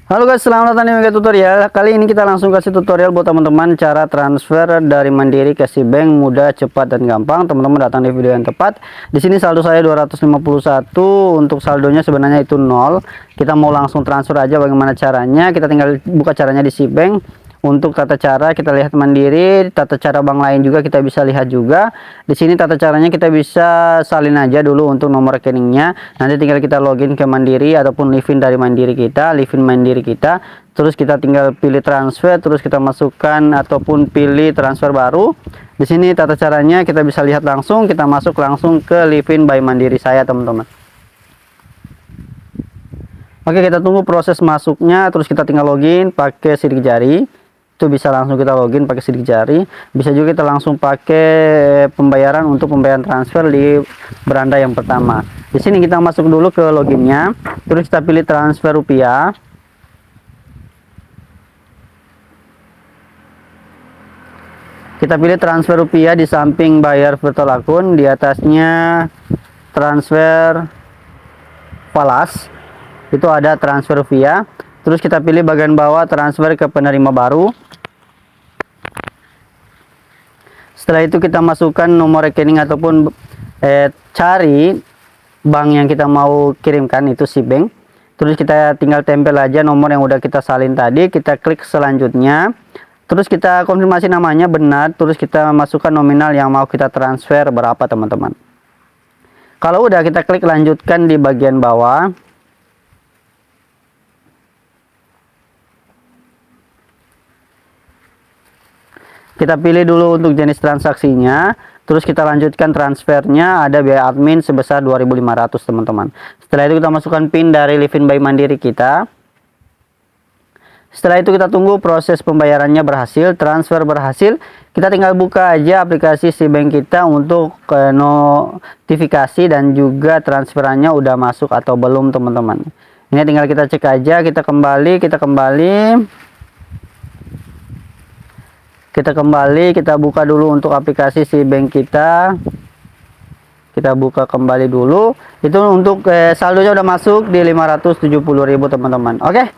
Halo guys, selamat datang di Mega Tutorial. Kali ini kita langsung kasih tutorial buat teman-teman cara transfer dari Mandiri ke Sibank mudah, cepat dan gampang. Teman-teman datang di video yang tepat. Di sini saldo saya 251. Untuk saldonya sebenarnya itu 0. Kita mau langsung transfer aja. Bagaimana caranya? Kita tinggal buka caranya di Sibank. Untuk tata cara kita lihat Mandiri, tata cara bank lain juga kita bisa lihat juga. Di sini tata caranya kita bisa salin aja dulu untuk nomor rekeningnya. Nanti tinggal kita login ke Mandiri ataupun livin dari Mandiri kita, livin Mandiri kita. Terus kita tinggal pilih transfer, terus kita masukkan ataupun pilih transfer baru. Di sini tata caranya kita bisa lihat langsung, kita masuk langsung ke livin by Mandiri saya, teman-teman. Oke, kita tunggu proses masuknya, terus kita tinggal login pakai sidik jari. Itu bisa langsung kita login pakai sidik jari. Bisa juga kita langsung pakai pembayaran untuk pembayaran transfer di beranda yang pertama. Di sini kita masuk dulu ke loginnya, terus kita pilih transfer rupiah. Kita pilih transfer rupiah di samping bayar virtual akun, di atasnya transfer falas. Itu ada transfer rupiah. Terus kita pilih bagian bawah transfer ke penerima baru. Setelah itu kita masukkan nomor rekening ataupun cari bank yang kita mau kirimkan, itu Sibank. Terus kita tinggal tempel aja nomor yang udah kita salin tadi. Kita klik selanjutnya. Terus kita konfirmasi namanya benar. Terus kita masukkan nominal yang mau kita transfer berapa, teman-teman. Kalau udah, kita klik lanjutkan di bagian bawah. Kita pilih dulu untuk jenis transaksinya, terus kita lanjutkan transfernya. Ada biaya admin sebesar 2.500, teman-teman. Setelah itu kita masukkan PIN dari livin by Mandiri kita. Setelah itu kita tunggu proses pembayarannya berhasil, transfer berhasil. Kita tinggal buka aja aplikasi Sibank kita untuk notifikasi dan juga transferannya udah masuk atau belum, teman-teman. Ini tinggal kita cek aja, kita kembali. Kita buka dulu untuk aplikasi Sibank kita. Kita buka kembali dulu. Itu untuk saldonya udah masuk di 570.000, teman-teman. Oke.